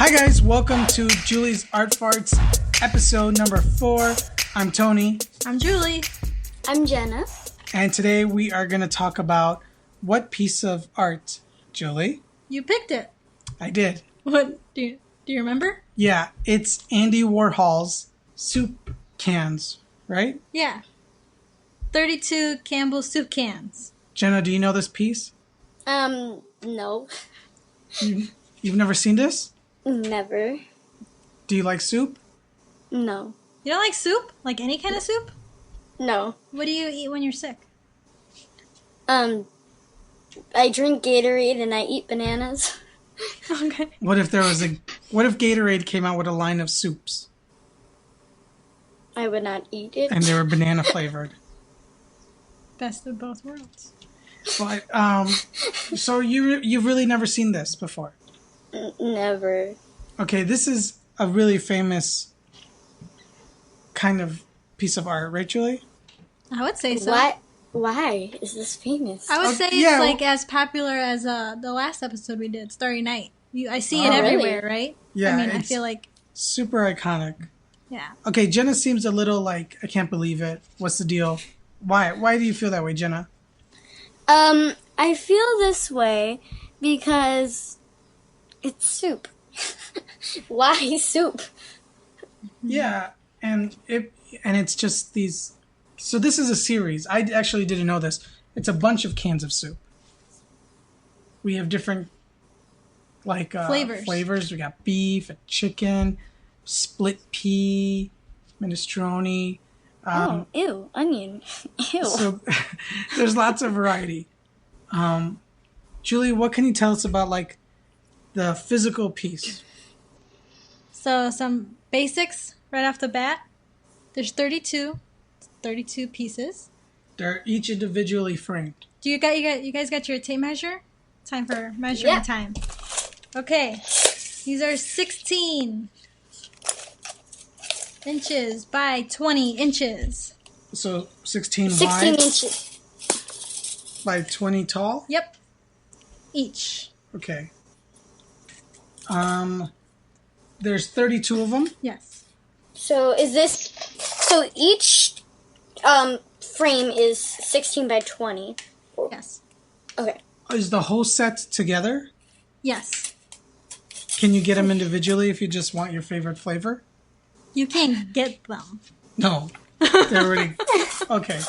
Hi guys, welcome to Julee's Art Farts, episode number 4. I'm Tony. I'm Julee. I'm Jenna. And today we are going to talk about what piece of art, Julee? You picked it. I did. What? Do you remember? Yeah, it's Andy Warhol's soup cans, right? Yeah. 32 Campbell soup cans. Jenna, do you know this piece? No. You've never seen this? Never. Do you like soup? No. You don't like soup? Like any kind of soup? No. What do you eat when you're sick? I drink Gatorade and I eat bananas. Okay. What if Gatorade came out with a line of soups I would not eat it. and they were banana flavored? Best of both worlds. But so you've really never seen this before? Never. Okay, this is a really famous kind of piece of art, right, Julee? I would say so. What? Why is this famous? I would say yeah, it's like as popular as the last episode we did, Starry Night. I see it Oh, everywhere, really? right? Yeah, I mean, I it's feel like, super iconic. yeah. Okay, Jenna seems a little like, I can't believe it. What's the deal? Why do you feel that way, Jenna? I feel this way because it's soup. Why soup? Yeah, and it's just these. So this is a series. I actually didn't know this. It's a bunch of cans of soup. We have different flavors. We got beef, chicken, split pea, minestrone. Ew, onion. Ew. So there's lots of variety. Julee, what can you tell us about like the physical piece? So some basics right off the bat. There's 32 pieces. They're each individually framed. Do you guys got your tape measure? Time for measuring time. Okay. These are 16 inches by 20 inches. So 16 16 wide inches. by 20 tall? Yep. Each. Okay. There's 32 of them? Yes. So each frame is 16 by 20. Yes. Okay. Is the whole set together? Yes. Can you get them individually if you just want your favorite flavor? You can't get them. No. They're already... Okay.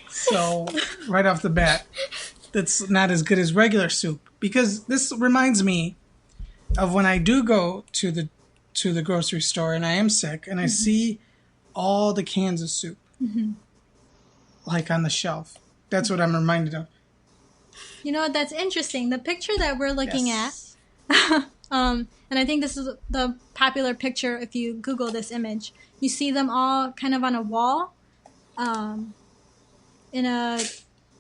So, right off the bat, that's not as good as regular soup. Because this reminds me of when I do go to the grocery store and I am sick and I see all the cans of soup. Like on the shelf. That's what I'm reminded of. You know, that's interesting. The picture that we're looking Yes. at, and I think this is the popular picture if you Google this image. You see them all kind of on a wall in a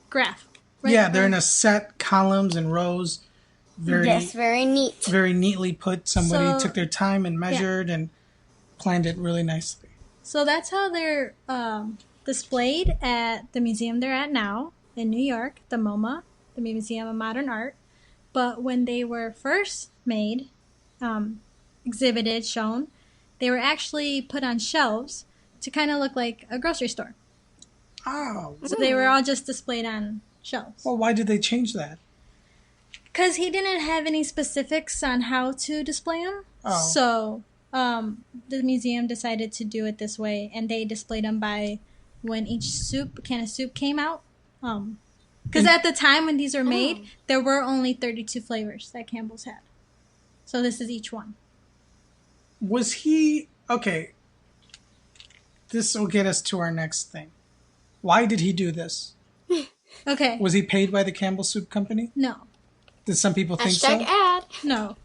graph. Right? Yeah, they're in a set, columns and rows. Yes, very neat. Very neatly put. Somebody So- took their time and measured and planned it really nicely. So that's how they're displayed at the museum they're at now in New York, the MoMA, the Museum of Modern Art. But when they were first made, exhibited, shown, they were actually put on shelves to kind of look like a grocery store. Oh. So they were all just displayed on shelves. Well, why did they change that? Because he didn't have any specifics on how to display them. Oh. So the museum decided to do it this way, and they displayed them by when each can of soup came out. Because at the time when these were made, there were only 32 flavors that Campbell's had. So this is each one. Was he... Okay. This will get us to our next thing. Why did he do this? Okay. Was he paid by the Campbell Soup Company? No. Did some people think so? Hashtag ad. No.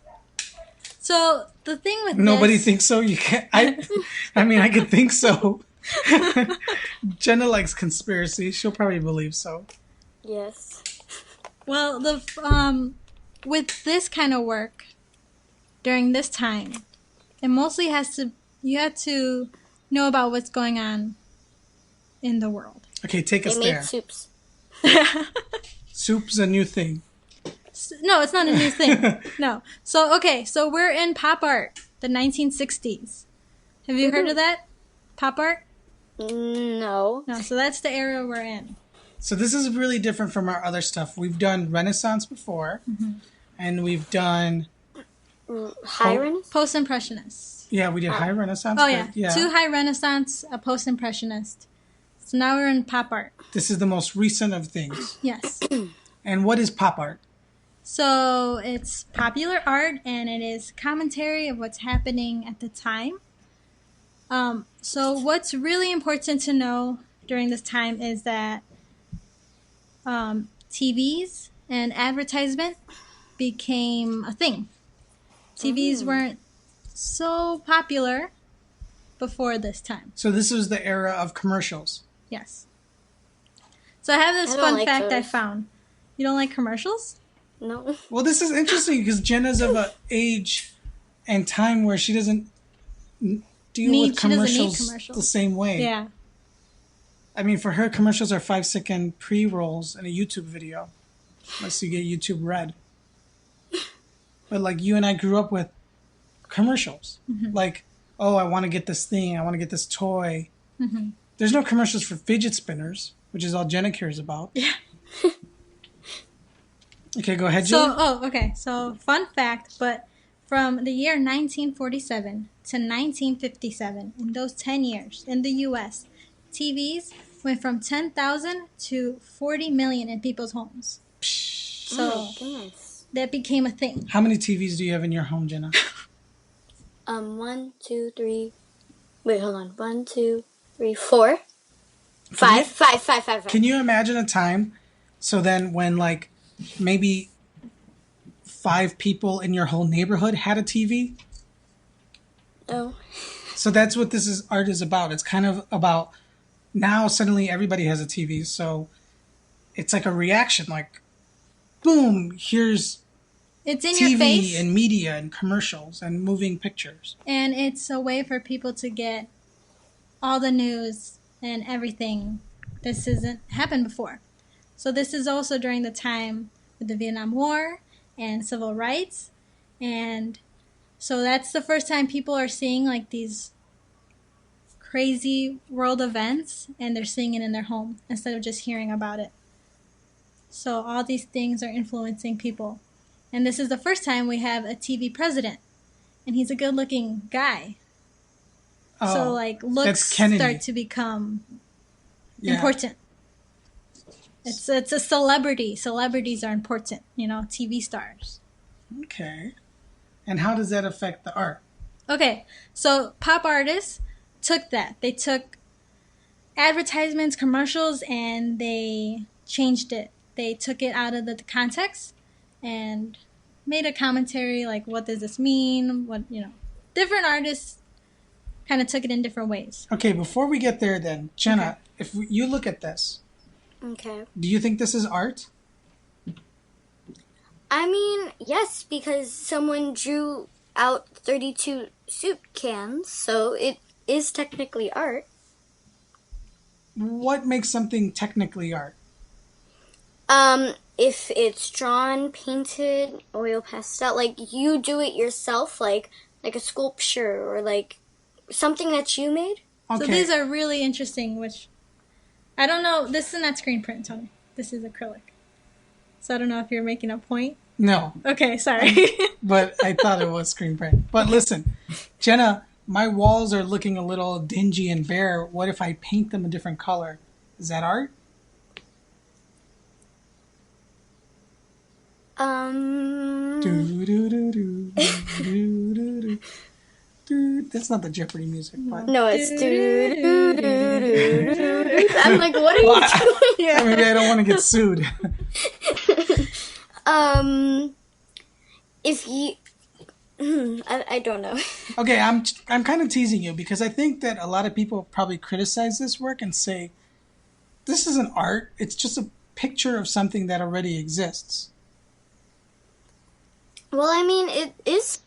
So the thing with Nobody this, thinks so? You can't... I mean, I could think so. Jenna likes conspiracy. She'll probably believe so. Yes. well, with this kind of work during this time, it mostly you have to know about what's going on in the world. Okay, take us They made there. soups. Soup's a new thing. No, it's not a new thing. No. So, okay, so we're in pop art, the 1960s. Have you heard of that? Pop art? No. No, so that's the era we're in. So this is really different from our other stuff. We've done Renaissance before, and we've done... High Renaissance? Post-Impressionists. Yeah, we did High Renaissance. Oh, but yeah. 2 High Renaissance, a Post-Impressionist. So now we're in pop art. This is the most recent of things. Yes. And what is pop art? So it's popular art, and it is commentary of what's happening at the time. So what's really important to know during this time is that TVs and advertisement became a thing. TVs weren't so popular before this time. So this was the era of commercials. Yes. So I have this fun like fact I those. found. You don't like commercials? No. Well, this is interesting because Jenna's of an age and time where she doesn't deal with She doesn't need commercials commercials. the same way. Yeah. I mean, for her, commercials are 5-second pre-rolls in a YouTube video, unless you get YouTube Red. But like you and I grew up with commercials, like, oh, I want to get this thing, I want to get this toy. There's no commercials for fidget spinners, which is all Jenna cares about. Yeah. Okay, go ahead, So, Julie. okay. So, fun fact, but from the year 1947 to 1957, in those 10 years in the U.S., TVs went from 10,000 to 40 million in people's homes. So, Goodness. that became a thing. How many TVs do you have in your home, Jenna? 1, 2, 3. Wait, hold on. 1, 2, 3, 4. 5. Can you imagine a time, so then when like maybe 5 people in your whole neighborhood had a TV? No. So that's what art is about. It's kind of about now suddenly everybody has a TV, so it's like a reaction, like boom, here's It's in TV your face, and media and commercials and moving pictures. and it's a way for people to get all the news and everything. This hasn't happened before. So this is also during the time with the Vietnam War and civil rights. And so that's the first time people are seeing like these crazy world events, and they're seeing it in their home instead of just hearing about it. So all these things are influencing people. And this is the first time we have a TV president. And he's a good-looking guy. So, like, looks that's Kennedy. start to become Yeah. important. It's a celebrity. Celebrities are important, TV stars. Okay. And how does that affect the art? Okay, so pop artists took that. They took advertisements, commercials, and they changed it. They took it out of the context and made a commentary like, what does this mean? Different artists kind of took it in different ways. Okay, before we get there then, Jenna, if you look at this, Okay. do you think this is art? I mean, yes, because someone drew out 32 soup cans, so it is technically art. What makes something technically art? If it's drawn, painted, oil pastel, like you do it yourself, like a sculpture or like something that you made. Okay. So these are really interesting, which I don't know. This is not screen print, Tony. This is acrylic. So I don't know if you're making a point. No, Okay, sorry. but I thought it was screen print. But listen, Jenna, my walls are looking a little dingy and bare. What if I paint them a different color? Is that art? That's not the Jeopardy music, but No, it's I'm like, what are you doing? maybe I don't want to get sued. If you, I don't know. Okay, I'm kind of teasing you because I think that a lot of people probably criticize this work and say, this isn't art, it's just a picture of something that already exists. Well, I mean, it is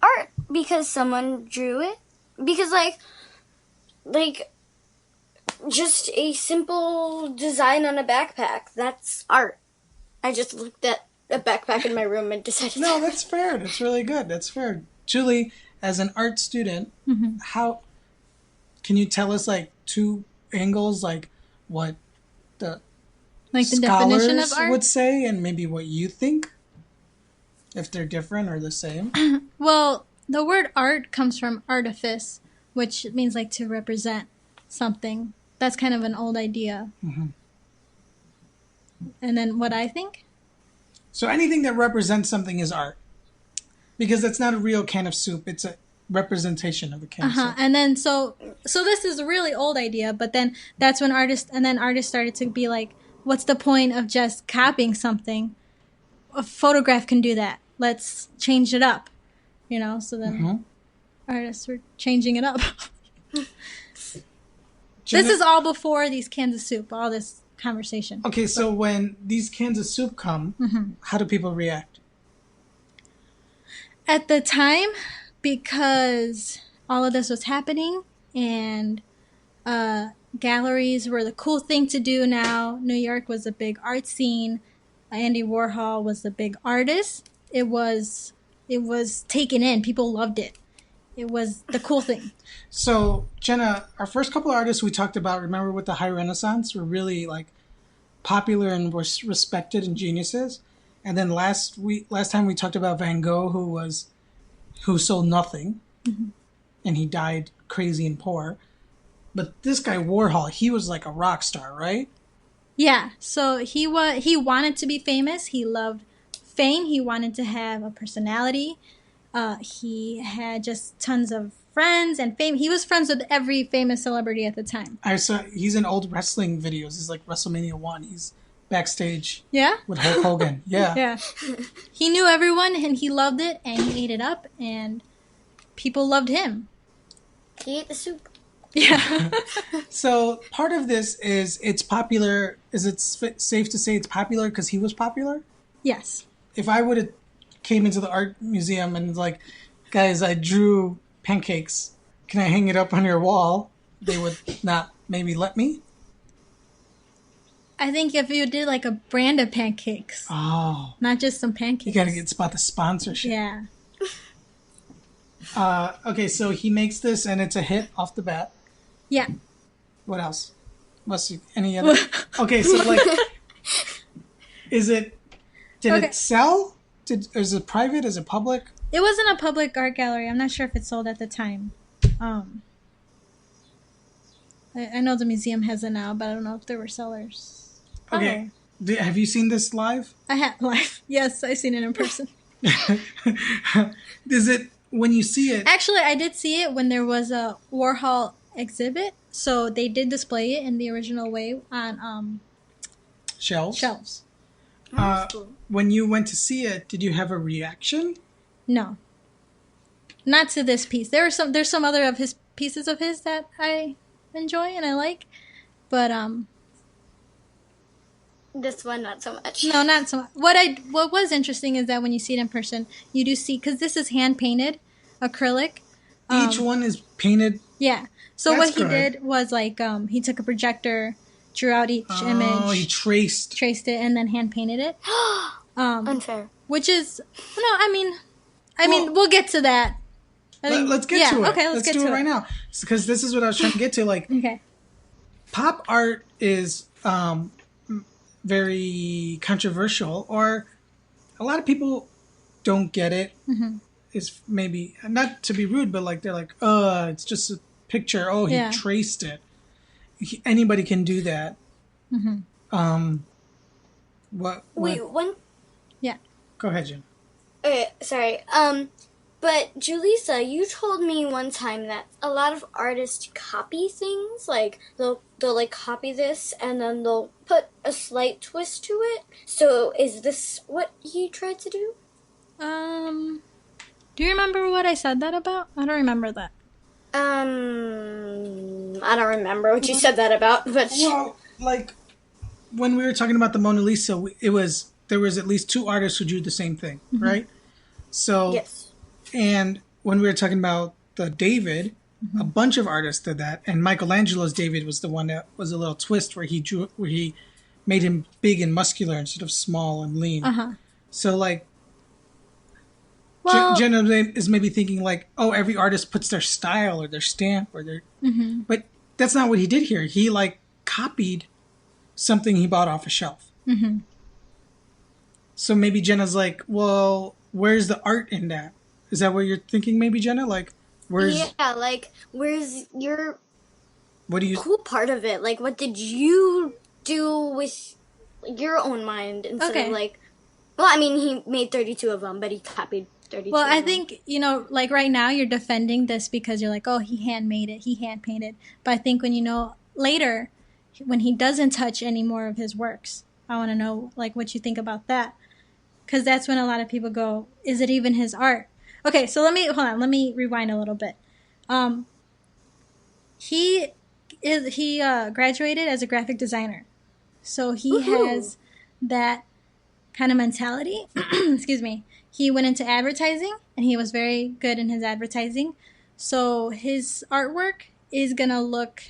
art because someone drew it. Because, like, just a simple design on a backpack, that's art. I just looked at a backpack in my room and decided No, that's fair. That's really good. That's fair. Julie, as an art student, how can you tell us like two angles, like what the Like the scholars definition of art? would say, and maybe what you think, if they're different or the same? Well, the word art comes from artifice, which means like to represent something. That's kind of an old idea. And then what I think? So anything that represents something is art, because that's not a real can of soup. It's a representation of a can of soup. And then so this is a really old idea, but then that's when artists started to be like, what's the point of just copying something? A photograph can do that. Let's change it up, so then artists were changing it up. Jenna, This is all before these cans of soup, all this conversation. okay, so when these cans of soup come, how do people react? At the time, because all of this was happening and galleries were the cool thing to do now. New York was a big art scene. Andy Warhol was the big artist. It was taken in. People loved it. It was the cool thing. So, Jenna, our first couple of artists we talked about, remember with the High Renaissance, were really like popular and was respected and geniuses. And then last time we talked about Van Gogh, who sold nothing, and he died crazy and poor. But this guy Warhol, he was like a rock star, right? Yeah. So he wanted to be famous. He loved fame. He wanted to have a personality. He had just tons of friends and fame. He was friends with every famous celebrity at the time. I saw he's in old wrestling videos. He's like WrestleMania 1. He's backstage Yeah? with Hulk Hogan. Yeah. Yeah. He knew everyone and he loved it and he ate it up and people loved him. He ate the soup. Yeah. So part of this is it's popular. Is it safe to say it's popular because he was popular? Yes. If I would have came into the art museum and was like, guys, I drew pancakes. Can I hang it up on your wall? They would not maybe let me. I think if you did like a brand of pancakes, Oh, not just some you pancakes. got to get about the sponsorship. Yeah. Okay, so he makes this and it's a hit off the bat. Yeah. What else? Any other? Okay, so like, did Okay. it sell? Is it private? Is it public? It wasn't a public art gallery. I'm not sure if it sold at the time. I know the museum has it now, but I don't know if there were sellers. Okay. Have you seen this live? I have live. Yes, I've seen it in person. Is it, when you see it? Actually, I did see it when there was a Warhol exhibit. So they did display it in the original way on Shelves? That's cool. When you went to see it, did you have a reaction? No. Not to this piece. There's some other of his pieces of his that I enjoy and I like. But This one, not so much. no, not so much. What was interesting is that when you see it in person, you do see, because this is hand painted acrylic. Each one is painted. Yeah. So That's what he good. did was like he took a projector, drew out each Oh, image, he traced. traced it, and then hand painted it. Unfair. Which is I mean we'll get to that. Let's get to it. Okay, let's get do to it right now. Because this is what I was trying to get to. Like, Okay. pop art is very controversial, or a lot of people don't get it. It's maybe, not to be rude, but like they're like, it's just a picture. Oh, he Yeah. traced it. Anybody can do that. What? Wait, one. Yeah. Go ahead, Jim. Sorry. But Julissa, you told me one time that a lot of artists copy things. Like they'll like copy this and then they'll put a slight twist to it. So is this what he tried to do? Do you remember what I said that about? I don't remember that. I don't remember what you said that about, but Well, like when we were talking about the Mona Lisa, there was at least two artists who drew the same thing, right? So, yes. and when we were talking about the David, a bunch of artists did that, and Michelangelo's David was the one that was a little twist where he made him big and muscular instead of small and lean. So like, Well, Jenna is maybe thinking like, oh, every artist puts their style or their stamp or their, but that's not what he did here. He like copied something he bought off a shelf. So maybe Jenna's like, well, where's the art in that? Is that what you're thinking? Maybe Jenna, like, where's your what do you cool part of it? Like, what did you do with your own mind instead of like? Well, I mean, he made 32 of them, but he copied 32. Well, I think, like right now you're defending this because you're like, oh, he handmade it, he hand painted. But I think when later, when he doesn't touch any more of his works, I want to know like what you think about that. Because that's when a lot of people go, is it even his art? Okay, so let me rewind a little bit. He graduated as a graphic designer. So he has that kind of mentality. Excuse me. He went into advertising and he was very good in his advertising. So his artwork is going to look...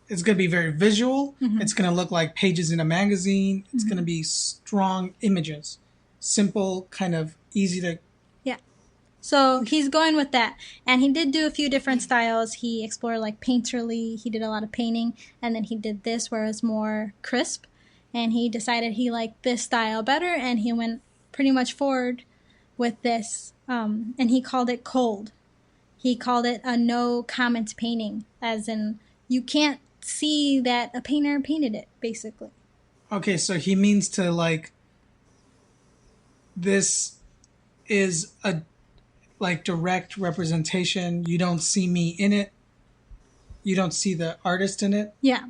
It's going to be very visual. It's going to look like pages in a magazine. It's going to be strong images. Simple, kind of easy to... Yeah. So he's going with that. And he did do a few different styles. He explored like painterly. He did a lot of painting. And then he did this where it's more crisp. And he decided he liked this style better. And he went pretty much forward with this. And he called it cold. He called it a no comment painting. As in, you can't see that a painter painted it, basically. Okay, so he means to like... This is a like direct representation. You don't see me in it. You don't see the artist in it. Yeah.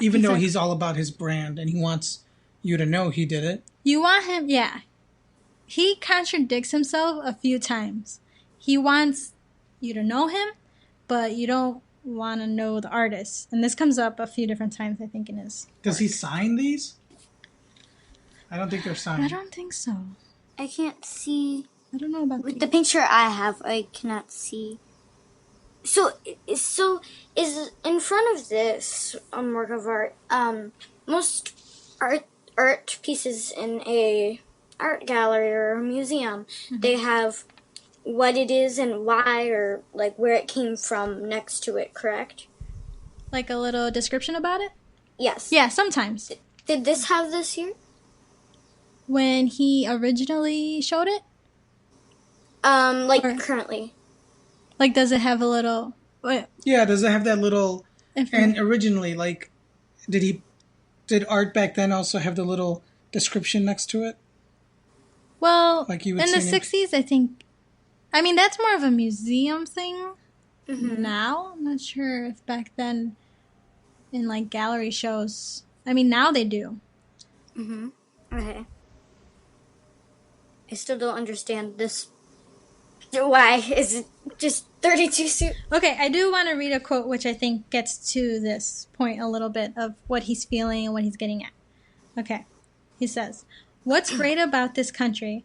Even though he's all about his brand and he wants you to know he did it. You want him, yeah. He contradicts himself a few times. He wants you to know him, but you don't want to know the artist. And this comes up a few different times, I think, in his Does he sign these? I don't think they're signed. I don't think so. I can't see. I don't know about with the picture I have. I cannot see. So is in front of this work of art. Most art pieces in a art gallery or a museum, they have what it is and why, or like where it came from next to it. Correct? Like a little description about it. Yes. Yeah, sometimes. Did this have this here? When he originally showed it? Currently. Like, does it have a little... What? Yeah, does it have that little... And originally, like, did art back then also have the little description next to it? Well, like you would in the 60s, I think... I mean, that's more of a museum thing now. I'm not sure if back then in, like, gallery shows... I mean, now they do. Okay. I still don't understand this. Why is it just 32 suit? Okay, I do want to read a quote which I think gets to this point a little bit of what he's feeling and what he's getting at. Okay, he says, "What's great about this country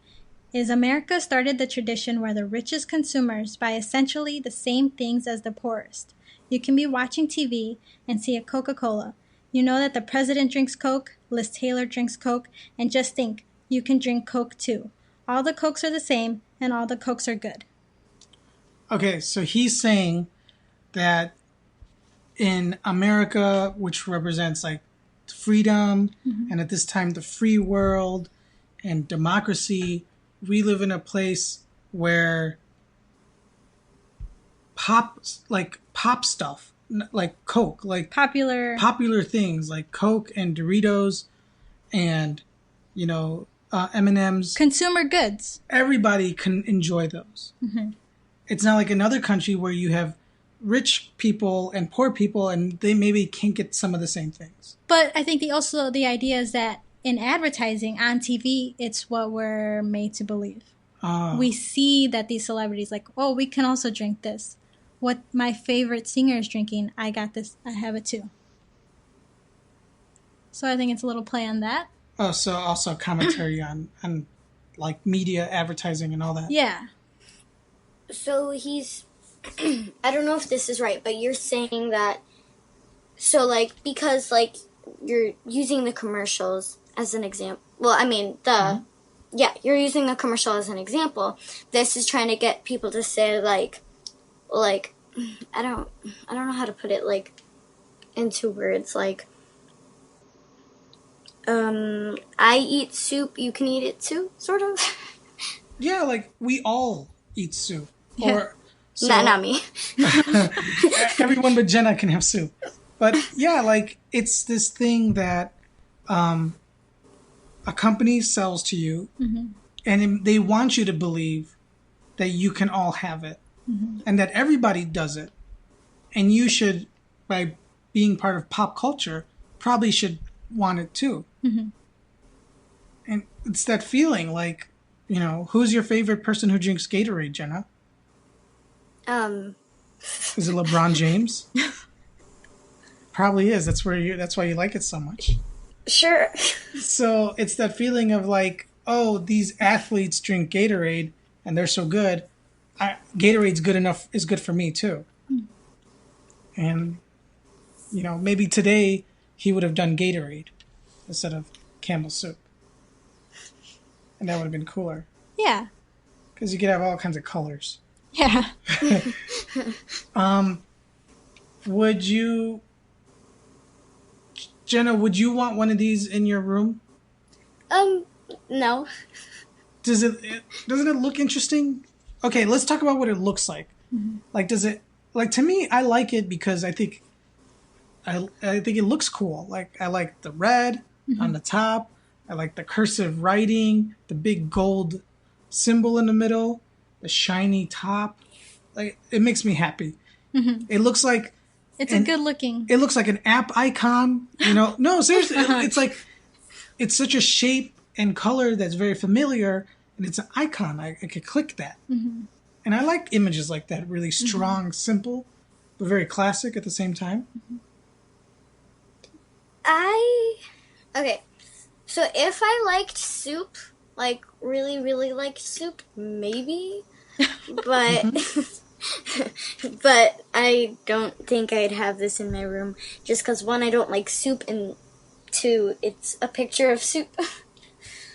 is America started the tradition where the richest consumers buy essentially the same things as the poorest. You can be watching TV and see a Coca-Cola. You know that the president drinks Coke, Liz Taylor drinks Coke, and just think, you can drink Coke too. All the Cokes are the same, and all the Cokes are good." Okay, so he's saying that in America, which represents like freedom, and at this time the free world and democracy, we live in a place where pop stuff, like Coke, like popular things like Coke and Doritos and, M&Ms. Consumer goods. Everybody can enjoy those. It's not like another country where you have rich people and poor people and they maybe can't get some of the same things. But I think the idea is that in advertising on TV, it's what we're made to believe. We see that these celebrities like, oh, we can also drink this. What my favorite singer is drinking, I got this, I have it too. So I think it's a little play on that. Oh, so also commentary on like media, advertising and all that. Yeah. So he's, I don't know if this is right, but you're saying that, so like, because like you're using the commercials as an example. Well, I mean, yeah, you're using a commercial as an example. This is trying to get people to say like I don't know how to put it like into words like I eat soup, you can eat it too, sort of. Yeah, like we all eat soup. Yeah. Or so, not me. everyone but Jenna can have soup. But yeah, like it's this thing that a company sells to you, and they want you to believe that you can all have it, and that everybody does it, and you should, by being part of pop culture, probably should want it too. And it's that feeling like, you know, who's your favorite person who drinks Gatorade, Jenna? Is it LeBron James? Probably is. That's why you like it so much. Sure. So it's that feeling of like, oh, these athletes drink Gatorade and they're so good. Gatorade's is good for me too. And, you know, maybe today he would have done Gatorade instead of Campbell soup. And that would have been cooler. Yeah. Because you could have all kinds of colors. Yeah. Jenna, would you want one of these in your room? No. Doesn't it look interesting? Okay, let's talk about what it looks like. Like, to me, I like it because I think it looks cool. Like, I like the red on the top. I like the cursive writing, the big gold symbol in the middle, the shiny top. Like, it makes me happy. It looks like It's a good looking. It looks like an app icon, you know. No, seriously, it's like it's such a shape and color that's very familiar, and it's an icon. I could click that, and I like images like that. Really strong, simple, but very classic at the same time. Okay. So if I liked soup, like really, really liked soup, maybe, but. But I don't think I'd have this in my room just because, one, I don't like soup, and two, it's a picture of soup.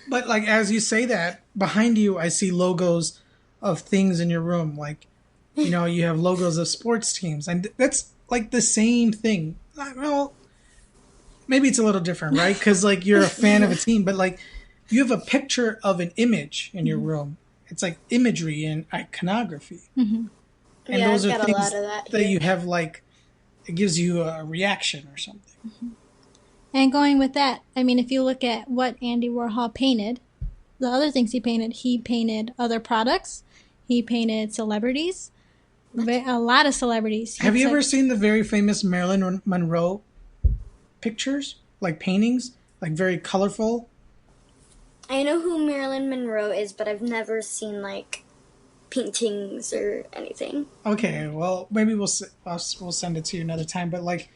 But, like, as you say that, behind you I see logos of things in your room. Like, you know, you have logos of sports teams, and that's, like, the same thing. Well, maybe it's a little different, right? Because, like, you're a fan of a team, but, like, you have a picture of an image in your room. It's, like, imagery and iconography. And yeah, those I've are got things a lot of that that here. you have, like, it gives you a reaction or something. And going with that, I mean, if you look at what Andy Warhol painted, the other things he painted other products. He painted celebrities, a lot of celebrities. Have you ever seen the very famous Marilyn Monroe pictures? Like paintings? Like very colorful? I know who Marilyn Monroe is, but I've never seen, like, paintings or anything. Okay, well, maybe we'll send it to you another time. But, like,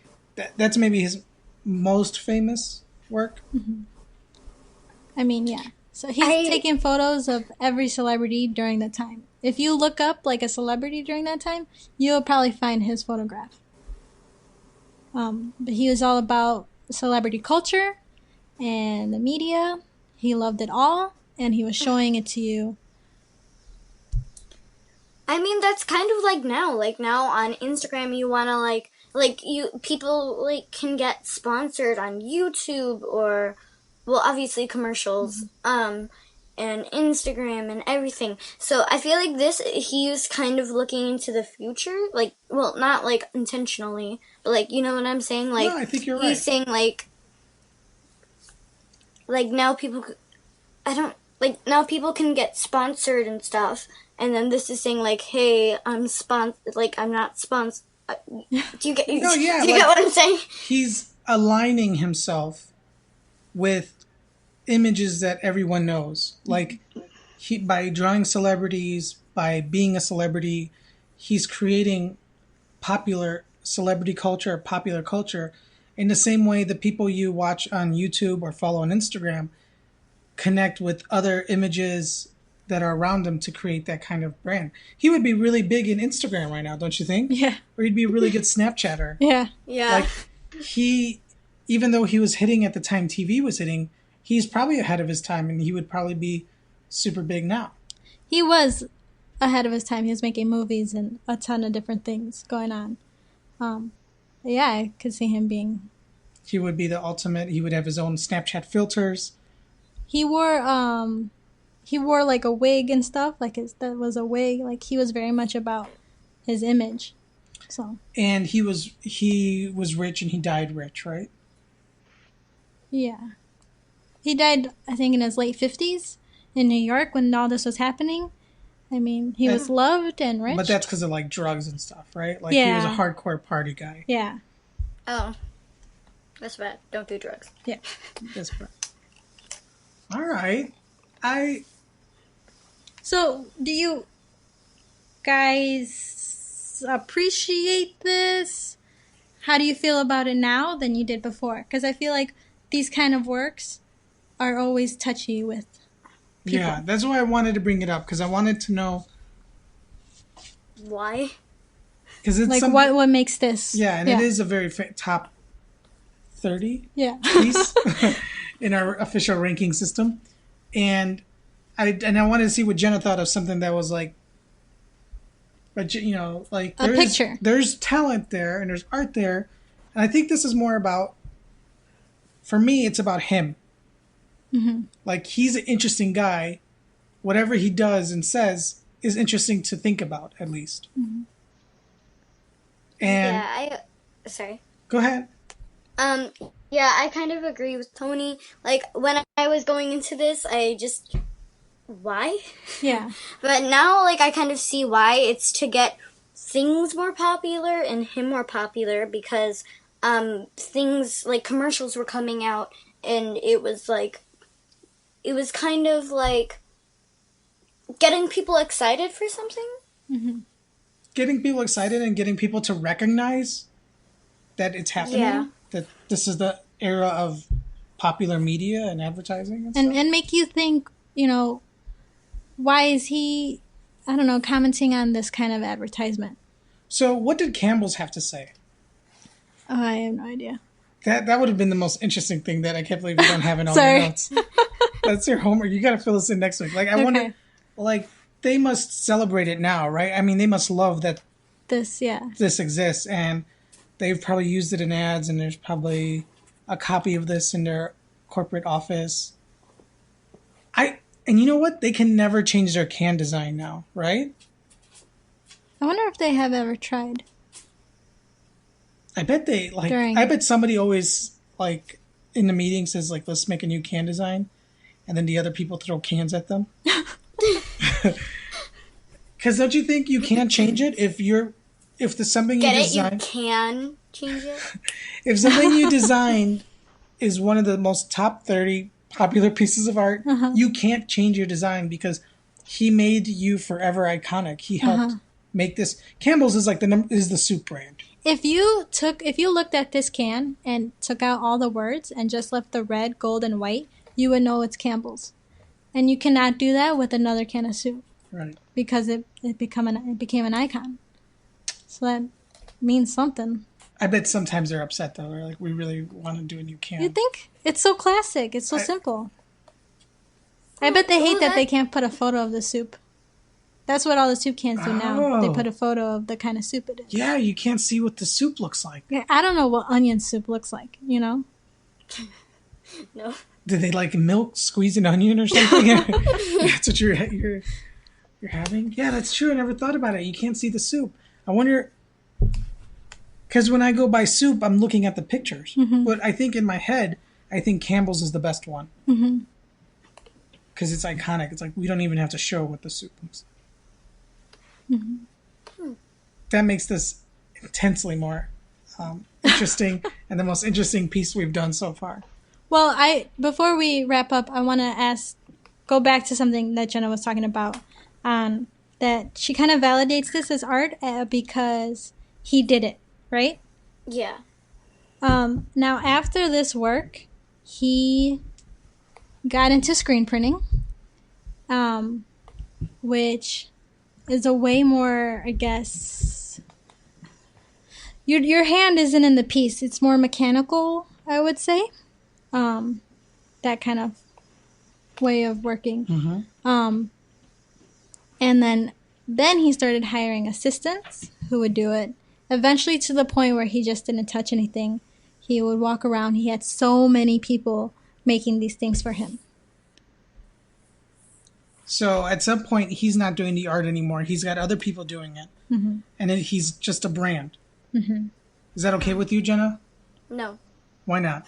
that's maybe his most famous work. I mean, yeah. So he's taking photos of every celebrity during that time. If you look up, like, a celebrity during that time, you'll probably find his photograph. But he was all about celebrity culture and the media. He loved it all, and he was showing it to you. I mean, that's kind of like now. Like, now on Instagram, you want to, people, like, can get sponsored on YouTube or, well, obviously commercials, and Instagram and everything. So I feel like he's kind of looking into the future. Like, well, not, like, intentionally, but, like, you know what I'm saying? Like, No, I think you're right. He's saying, like, now people, now people can get sponsored and stuff. And then this is saying, like, hey, I'm not sponsored. Do you get what I'm saying? He's aligning himself with images that everyone knows. Like, by drawing celebrities, by being a celebrity, he's creating popular celebrity culture, popular culture, in the same way the people you watch on YouTube or follow on Instagram connect with other images that are around him to create that kind of brand. He would be really big in Instagram right now, don't you think? Yeah. Or he'd be a really good Snapchatter. Yeah. Yeah. Like, even though he was hitting at the time TV was hitting, he's probably ahead of his time, and he would probably be super big now. He was ahead of his time. He was making movies and a ton of different things going on. Yeah, I could see him being... He would be the ultimate. He would have his own Snapchat filters. He wore like a wig and stuff. Like that was a wig. Like he was very much about his image. So. And he was rich and he died rich, right? Yeah. He died, I think, in his late 50s in New York when all this was happening. I mean, he was loved and rich. But that's because of like drugs and stuff, right? Like yeah. He was a hardcore party guy. Yeah. Oh. That's bad. Don't do drugs. Yeah. That's bad. All right. So, do you guys appreciate this? How do you feel about it now than you did before? Because I feel like these kind of works are always touchy with people. Yeah, that's why I wanted to bring it up, because I wanted to know why. Because it's like what makes this? Yeah, and it is a very top 30 piece in our official ranking system, and I wanted to see what Jenna thought of something that was like, but like a picture. There's talent there and there's art there, and I think this is more about. For me, it's about him. Mm-hmm. Like he's an interesting guy. Whatever he does and says is interesting to think about, at least. Mm-hmm. And sorry. Go ahead. Yeah, I kind of agree with Tony. Like, when I was going into this, why? Yeah. But now, like, I kind of see why. It's to get things more popular and him more popular because, things, like, commercials were coming out and it was kind of like getting people excited for something. Mm-hmm. Getting people excited and getting people to recognize that it's happening. Yeah. That this is the era of popular media and advertising and make you think, why is he, I don't know, commenting on this kind of advertisement? So what did Campbell's have to say? Oh, I have no idea. That would have been the most interesting thing that I can't believe you don't have in all your notes. That's your homework. You got to fill this in next week. Like, I wonder, like, they must celebrate it now, right? I mean, they must love that this exists, and they've probably used it in ads, and there's probably a copy of this in their corporate office. And you know what? They can never change their can design now, right? I wonder if they have ever tried. I bet they, like, I bet somebody always, like, in the meeting says, like, let's make a new can design, and then the other people throw cans at them. Because don't you think you can change it if there's something you designed? You can change it. If something you designed is one of the most top 30 popular pieces of art, you can't change your design because he made you forever iconic. He helped make this. Campbell's is like is the soup brand. If you looked at this can and took out all the words and just left the red, gold, and white, you would know it's Campbell's. And you cannot do that with another can of soup. Right. Because it became an icon. So that means something. I bet sometimes they're upset though. They're like, we really want to do a new can. You think? It's so classic. It's so simple. I bet they hate that they can't put a photo of the soup. That's what all the soup cans do now. They put a photo of the kind of soup it is. Yeah, you can't see what the soup looks like. Yeah, I don't know what onion soup looks like, No. Did they like milk squeeze an onion or something? That's what you're having? Yeah, that's true. I never thought about it. You can't see the soup. I wonder, because when I go buy soup, I'm looking at the pictures. Mm-hmm. But I think in my head, I think Campbell's is the best one. Mm-hmm. Because it's iconic. It's like we don't even have to show what the soup looks like. Mm-hmm. That makes this intensely more interesting and the most interesting piece we've done so far. Well, before we wrap up, I want to go back to something that Jenna was talking about, that she kind of validates this as art because he did it, right? Yeah. Now, after this work, he got into screen printing, which is a way more, I guess, your hand isn't in the piece. It's more mechanical, I would say. That kind of way of working. Mm-hmm. And then he started hiring assistants who would do it. Eventually to the point where he just didn't touch anything. He would walk around. He had so many people making these things for him. So at some point, he's not doing the art anymore. He's got other people doing it. Mm-hmm. And he's just a brand. Mm-hmm. Is that okay with you, Jenna? No. Why not?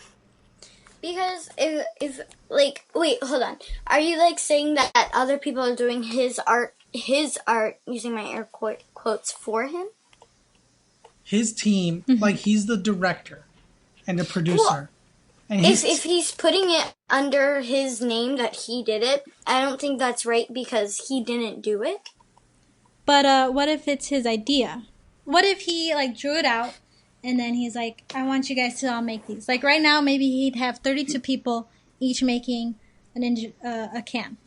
Because if like, wait, hold on. Are you like saying that other people are doing his art, using my air quotes, for him? His team, like he's the director and the producer. Well, and if he's putting it under his name that he did it, I don't think that's right because he didn't do it. But what if it's his idea? What if he like drew it out and then he's like, I want you guys to all make these. Like right now, maybe he'd have 32 people each making a can.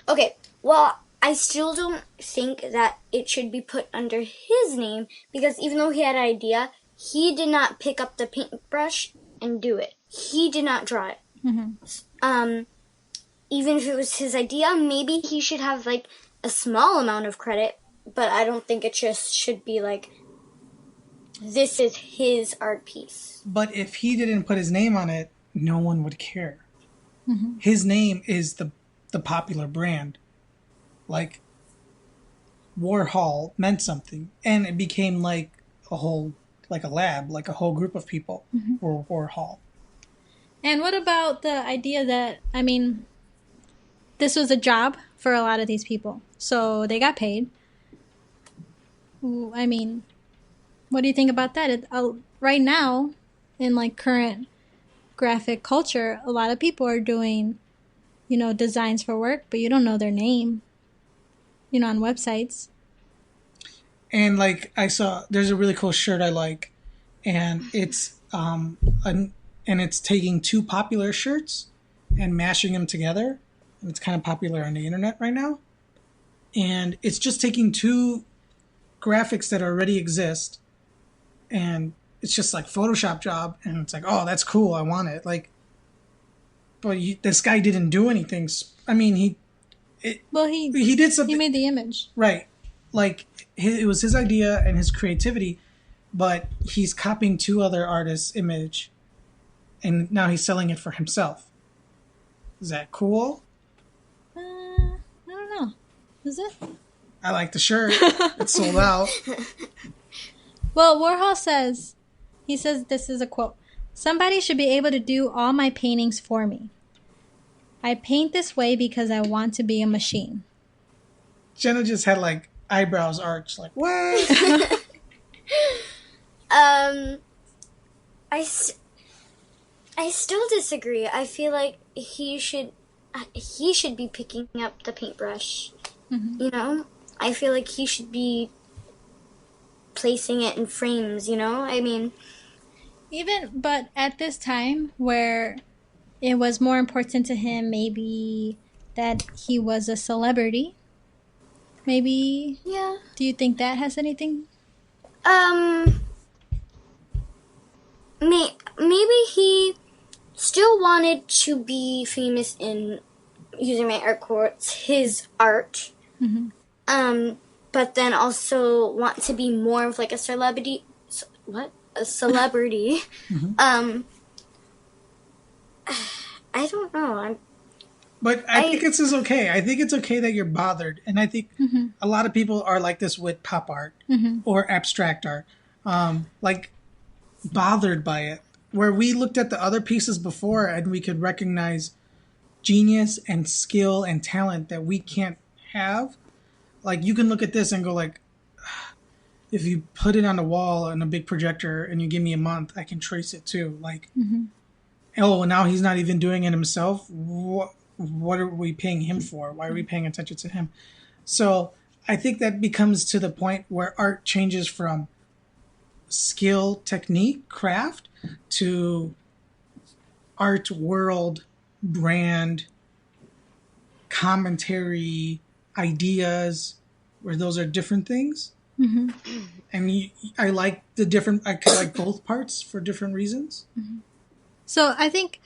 Okay, well, I still don't think that it should be put under his name because even though he had an idea, he did not pick up the paintbrush and do it. He did not draw it. Mm-hmm. Even if it was his idea, maybe he should have like a small amount of credit, but I don't think it just should be like, this is his art piece. But if he didn't put his name on it, no one would care. Mm-hmm. His name is the popular brand. Like, Warhol meant something. And it became like a whole, like a lab, like a whole group of people were Warhol. And what about the idea that, I mean, this was a job for a lot of these people. So they got paid. I mean, what do you think about that? Right now, in like current graphic culture, a lot of people are doing, designs for work, but you don't know their name, on websites. And like I saw, there's a really cool shirt I like, and it's it's taking two popular shirts and mashing them together. And it's kind of popular on the internet right now. And it's just taking two graphics that already exist, and it's just like Photoshop job, and it's like, oh, that's cool, I want it. Like, but this guy didn't do anything. I mean, he did something. He made the image, right? Like it was his idea and his creativity, but he's copying two other artists' image, and now he's selling it for himself. Is that cool? I don't know. Is it? I like the shirt. It's sold out. Well, Warhol says, this is a quote, "Somebody should be able to do all my paintings for me. I paint this way because I want to be a machine." Jenna just had like eyebrows arched, like, what? I still disagree. I feel like he should be picking up the paintbrush. Mm-hmm. I feel like he should be placing it in frames, I mean, but at this time where it was more important to him maybe that he was a celebrity, maybe. Yeah. Do you think that has anything? Maybe he still wanted to be famous in, using my air quotes, his art. Mm-hmm. But then also want to be more of like a celebrity. What? A celebrity. Mm-hmm. I don't know. But I think it's okay. I think it's okay that you're bothered. And I think a lot of people are like this with pop art or abstract art. Like bothered by it. Where we looked at the other pieces before and we could recognize genius and skill and talent that we can't have. Like, you can look at this and go like, if you put it on the wall on a big projector and you give me a month, I can trace it too. Like, oh, now he's not even doing it himself. What are we paying him for? Why are we paying attention to him? So I think that becomes to the point where art changes from skill, technique, craft to art, world, brand, commentary, ideas, where those are different things. And I like I like both parts for different reasons. So I think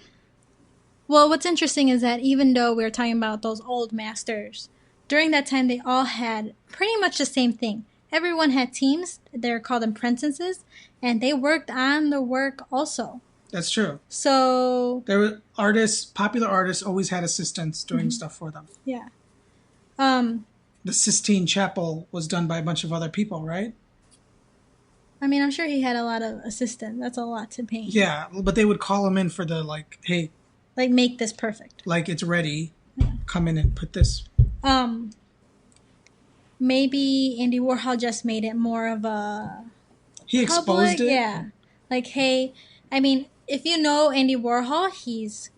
Well, what's interesting is that even though we're talking about those old masters, during that time they all had pretty much the same thing. Everyone had teams. They're called apprentices, and they worked on the work also. That's true. So there were artists, popular artists, always had assistants doing stuff for them. Yeah. The Sistine Chapel was done by a bunch of other people, right? I mean, I'm sure he had a lot of assistants. That's a lot to paint. Yeah, but they would call him in for the, like, hey... Like, make this perfect. Like, it's ready. Yeah. Come in and put this... Maybe Andy Warhol just made it more of a... He exposed it? Yeah. Like, hey... I mean, if you know Andy Warhol, he's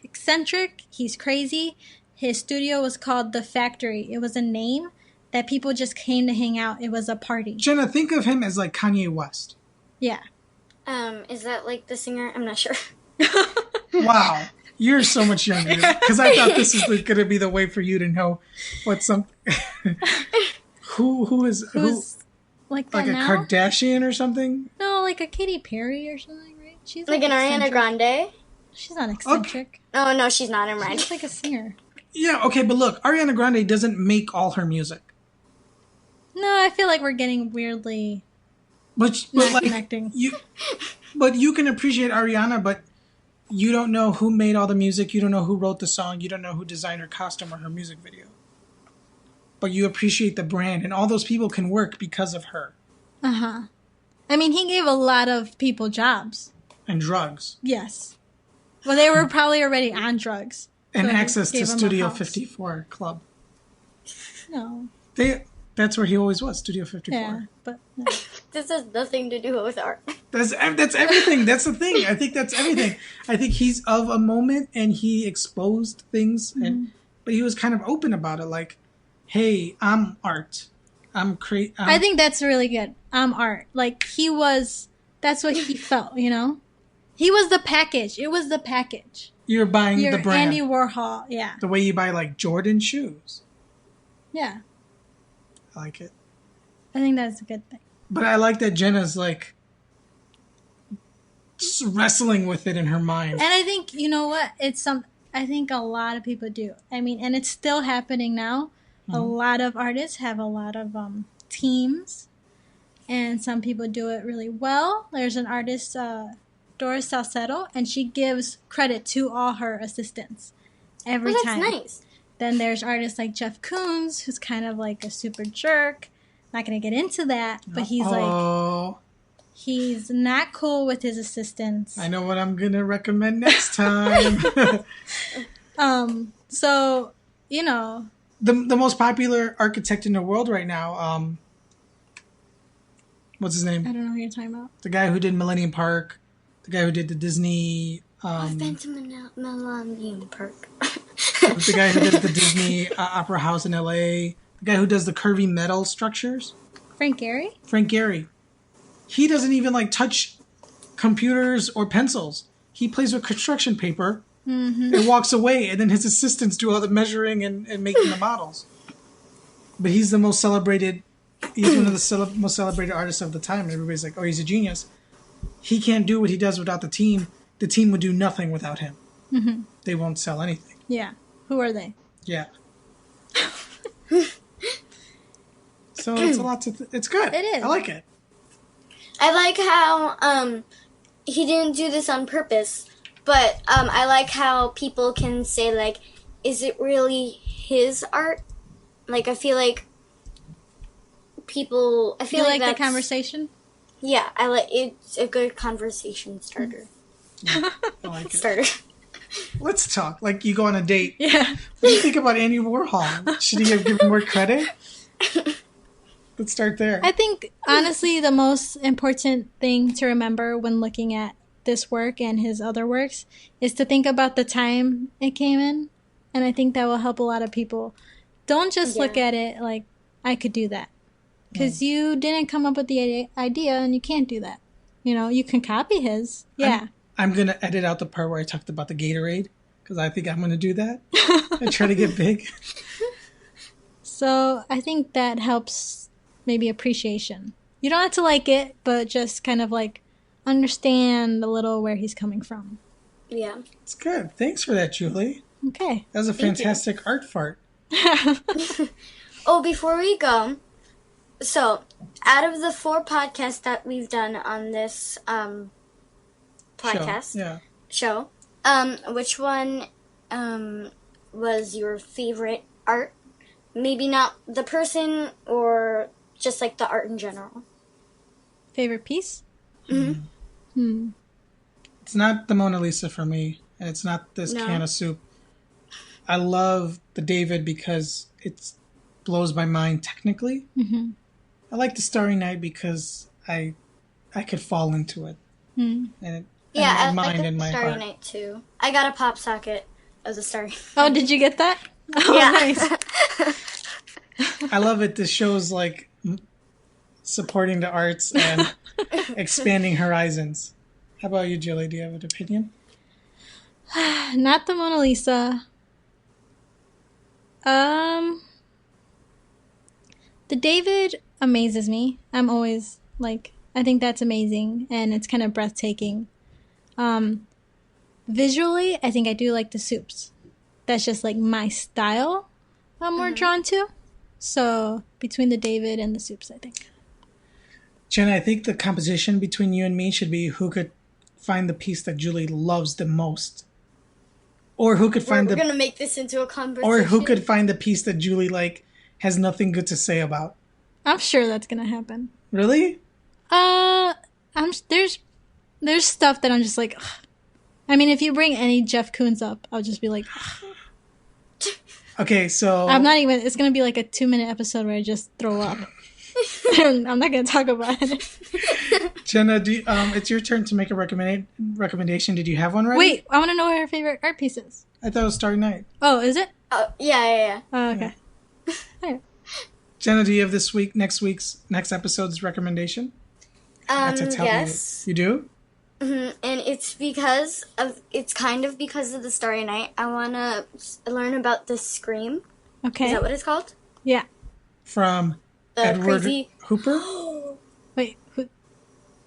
eccentric. He's crazy. His studio was called The Factory. It was a name that people just came to hang out. It was a party. Jenna, think of him as like Kanye West. Yeah. Is that like the singer? I'm not sure. Wow. You're so much younger. Because I thought this was going to be the way for you to know what some... Who's like that like a now? Kardashian or something? No, like a Katy Perry or something, right? She's like an Ariana Grande? She's not eccentric. Okay. Oh, no, she's not. I'm right. She's like a singer. Yeah, okay, but look, Ariana Grande doesn't make all her music. No, I feel like we're getting weirdly but not like, connecting. But you can appreciate Ariana, but you don't know who made all the music. You don't know who wrote the song. You don't know who designed her costume or her music video. But you appreciate the brand, and all those people can work because of her. Uh-huh. I mean, he gave a lot of people jobs. And drugs. Yes. Well, they were probably already on drugs. And so access to Studio 54 Club. No. That's where he always was, Studio 54. Yeah, but... No. This has nothing to do with art. That's everything. That's the thing. I think that's everything. I think he's of a moment, and he exposed things, but he was kind of open about it. Like, hey, I'm art. I think that's really good. I'm art. Like, that's what he felt, you know? He was the package. It was the package. You're buying the brand. Andy Warhol, yeah. The way you buy, like, Jordan shoes. Yeah. I like it. I think that's a good thing. But I like that Jenna's, like, just wrestling with it in her mind. And I think, you know what? I think a lot of people do. I mean, and it's still happening now. Mm-hmm. A lot of artists have a lot of teams. And some people do it really well. There's an artist, Doris Salcedo, and she gives credit to all her assistants every time. That's nice. Then there's artists like Jeff Koons, who's kind of like a super jerk. Not going to get into that, but he's he's not cool with his assistants. I know what I'm going to recommend next time. So, you know. The most popular architect in the world right now, what's his name? I don't know who you're talking about. The guy who did Millennium Park. The guy who did the Disney... I've been to Millennium Park. The guy who did the Disney Opera House in L.A. The guy who does the curvy metal structures. Frank Gehry? Frank Gehry. He doesn't even, like, touch computers or pencils. He plays with construction paper and walks away, and then his assistants do all the measuring and making the models. But he's the most celebrated... He's one of the most celebrated artists of the time, and everybody's like, oh, he's a genius. He can't do what he does without the team. The team would do nothing without him. Mm-hmm. They won't sell anything. Yeah. Who are they? Yeah. So it's a lot to... it's good. It is. I like it. I like how he didn't do this on purpose, but I like how people can say, like, is it really his art? Like, I feel like people... I feel you like the conversation? Yeah, it's a good conversation starter. Yeah, I like it. Starter. Let's talk. Like, you go on a date. Yeah. What do you think about Andy Warhol? Should he have given more credit? Let's start there. I think, honestly, the most important thing to remember when looking at this work and his other works is to think about the time it came in. And I think that will help a lot of people. Don't just look at it like, I could do that. Because you didn't come up with the idea and you can't do that. You know, you can copy his. Yeah. I'm going to edit out the part where I talked about the Gatorade. Because I think I'm going to do that. And try to get big. So I think that helps maybe appreciation. You don't have to like it, but just kind of like understand a little where he's coming from. Yeah. It's good. Thanks for that, Julie. Okay. That was a fantastic art fart. Oh, before we go, so out of the 4 podcasts that we've done on this podcast show, which one was your favorite art? Maybe not the person, or just like the art in general. Favorite piece? Mm-hmm. It's not the Mona Lisa for me, and it's not this can of soup. I love the David because it blows my mind technically. Mm-hmm. I like the Starry Night because I could fall into it. Mm. And I my mind like and the my Starry heart. Night too. I got a pop socket of the Starry Night. Oh, did you get that? Oh, Yeah. nice. I love it. This show's like supporting the arts and expanding horizons. How about you, Julie? Do you have an opinion? Not the Mona Lisa. The David amazes me. I'm always like, I think that's amazing, and it's kind of breathtaking. Visually, I think I do like the soups. That's just like my style I'm more drawn to. So between the David and the soups, I think. Jenna, I think the competition between you and me should be who could find the piece that Julie loves the most. Or who could find We're gonna make this into a conversation. Or who could find the piece that Julie like has nothing good to say about. I'm sure that's gonna happen. Really? There's stuff that I'm just like, ugh. I mean, if you bring any Jeff Koons up, I'll just be like, ugh. Okay, so I'm not even. It's gonna be like a 2-minute episode where I just throw up. I'm not gonna talk about it. Jenna, it's your turn to make a recommendation. Did you have one ready? Wait, I want to know what her favorite art piece is. I thought it was Starry Night. Oh, is it? Yeah. Oh, okay. Alright. Jenna, do you have next episode's recommendation? Yes. You do? Mm-hmm. And it's kind of because of the Starry Night. I want to learn about the Scream. Okay. Is that what it's called? Yeah. From The Edward crazy... Hooper? Wait. Who?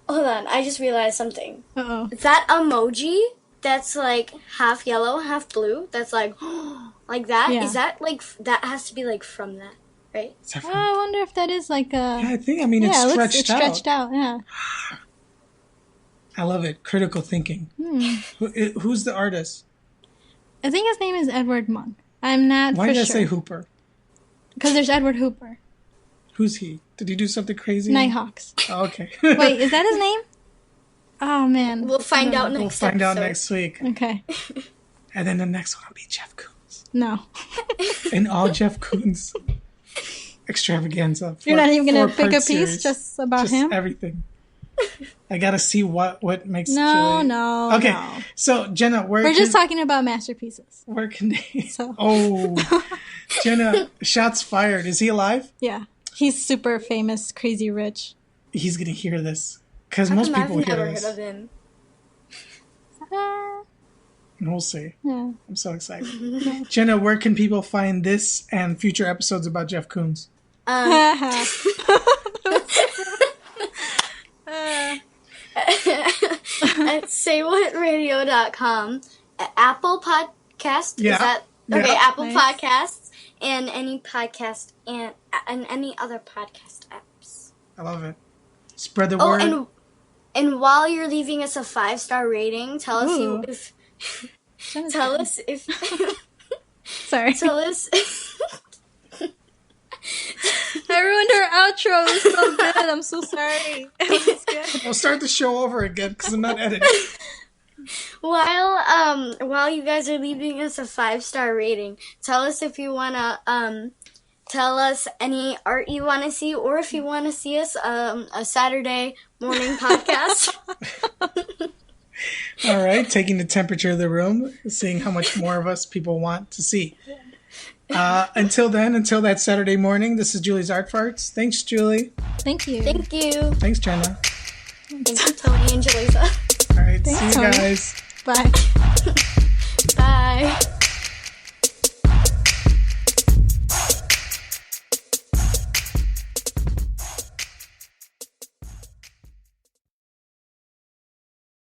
Hold on, I just realized something. Uh-oh. That emoji that's like half yellow, half blue, that's like, like that? Yeah. Is that like, that has to be like from that, right? Is that Oh, from... I wonder if that is like a... Yeah, I mean, it's it stretched it's out. stretched out, yeah. I love it. Critical thinking. Who's the artist? I think his name is Edward Monk. I'm not Why for did I sure. say Hooper? Because there's Edward Hooper. Who's he? Did he do something crazy? Nighthawks. Oh, okay. Wait, is that his name? Oh, man. We'll find out We'll next find out episode. next week. Okay. And then the next one will be Jeff Koons. No. And all Jeff Koons extravaganza. You're not even going to pick a piece series. just about Just him? everything. I gotta see what makes No, Julie... no, Okay, no. so Jenna, We're just talking about masterpieces. Where can they... So. Oh, Jenna, shots fired. Is he alive? Yeah. He's super famous, crazy rich. He's gonna hear this. Because most people I've hear never this. heard of him. We'll see. Yeah. I'm so excited. Jenna, where can people find this and future episodes about Jeff Koons? At saywhatradio.com, at Apple Podcast. Yeah. Is that Yeah. okay? Apple Nice. Podcasts and any podcast and any other podcast apps. I love it. Spread the Oh, word. and while you're leaving us a 5-star rating, tell us Ooh. if Jenna's tell good. us if Sorry. tell us. I ruined her outro. It was so good. I'm so sorry. It was good. I'll start the show over again because I'm not editing. While you guys are leaving us a 5-star rating, tell us if you wanna tell us any art you want to see, or if you want to see us a Saturday morning podcast. All right, taking the temperature of the room, seeing how much more of us people want to see. Until that Saturday morning, this is Julie's Art Farts. Thanks, Julie. Thank you. Thank you. Thanks, Jenna. Thank you, Tony and Jalisa. All right, Thanks, see you Tony. guys. Bye.